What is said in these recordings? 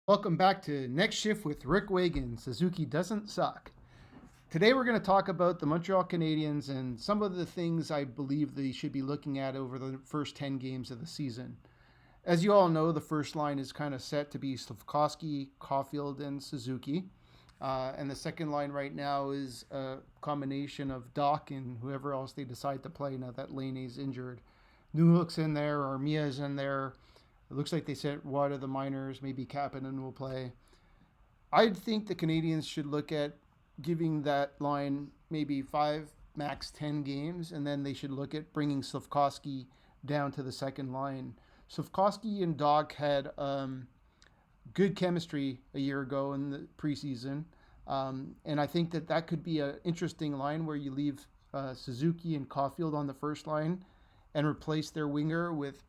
Welcome back to Next Shift with Rick Wagan. Suzuki doesn't suck. Today we're going to talk about the Montreal Canadiens and some of the things I believe they should be looking at over the first 10 games of the season. As you all know, the first line is kind of set to be Slafkovsky, Caulfield, and Suzuki. And the second line right now is a combination of Doc and whoever else they decide to play now that Laney's injured. Newhook's in there, Armia's in there. It looks like they sent Watt of the minors. Maybe Kapanen will play. I think the Canadiens should look at giving that line maybe 5, max 10 games, and then they should look at bringing Slafkovsky down to the second line. Slafkovsky and Doc had good chemistry a year ago in the preseason, and I think that could be an interesting line where you leave Suzuki and Caulfield on the first line and replace their winger with,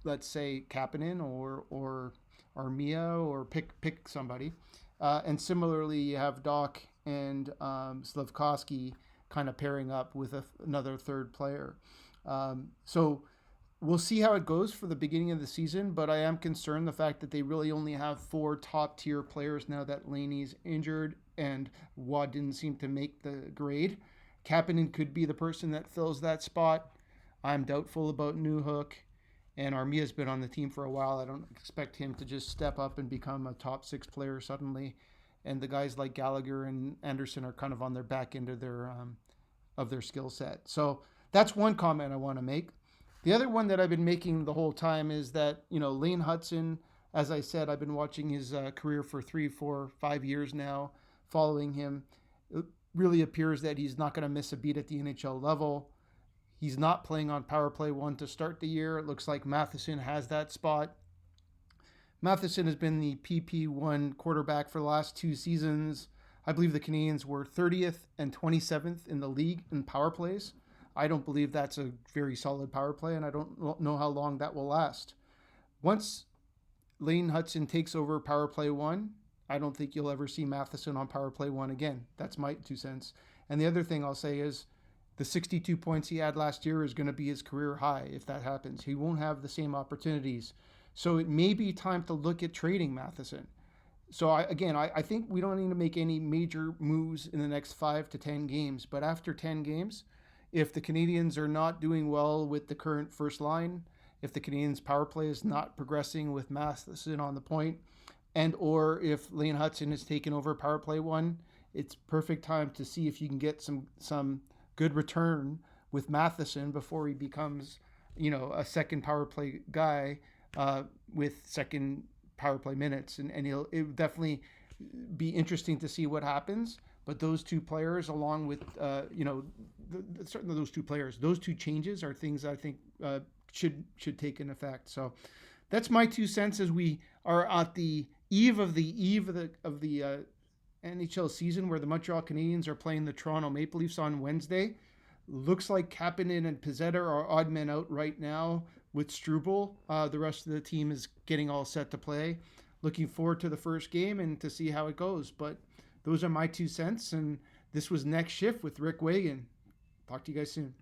let's say, Kapanen or Armia, or pick somebody. And similarly, you have Doc and Slafkovsky kind of pairing up with another third player. So we'll see how it goes for the beginning of the season, but I am concerned the fact that they really only have 4 top-tier players now that Laney's injured and Watt didn't seem to make the grade. Kapanen could be the person that fills that spot. I'm doubtful about Newhook. And Armia's been on the team for a while. I don't expect him to just step up and become a top 6 player suddenly. And the guys like Gallagher and Anderson are kind of on their back end of their skill set. So that's one comment I want to make. The other one that I've been making the whole time is that, Lane Hutson, as I said, I've been watching his career for 3, 4, 5 years now, following him. It really appears that he's not going to miss a beat at the NHL level. He's not playing on power play 1 to start the year. It looks like MATHESON has that spot. MATHESON has been the PP1 quarterback for the last 2 seasons. I believe the Canadiens were 30th and 27th in the league in power plays. I don't believe that's a very solid power play, and I don't know how long that will last. Once Lane Hutson takes over power play 1, I don't think you'll ever see MATHESON on power play 1 again. That's my 2 cents. And the other thing I'll say is, the 62 points he had last year is going to be his career high if that happens. He won't have the same opportunities. So it may be time to look at trading MATHESON. So I think we don't need to make any major moves in the next 5 to 10 games. But after 10 games, if the Canadiens are not doing well with the current first line, if the Canadiens' power play is not progressing with MATHESON on the point, and or if Lane Hutson has taken over power play 1, it's perfect time to see if you can get some good return with MATHESON before he becomes, a second power play guy with second power play minutes. And it'll definitely be interesting to see what happens. But those 2 players, along with, certainly those 2 players, those 2 changes are things I think should take an effect. So that's my 2 cents as we are at the eve of the NHL season, where the Montreal Canadiens are playing the Toronto Maple Leafs on Wednesday. Looks like Kapanen and Pizzetta are odd men out right now with Struble. The rest of the team is getting all set to play. Looking forward to the first game and to see how it goes. But those are my 2 cents, and this was Next Shift with Rick Wagan. Talk to you guys soon.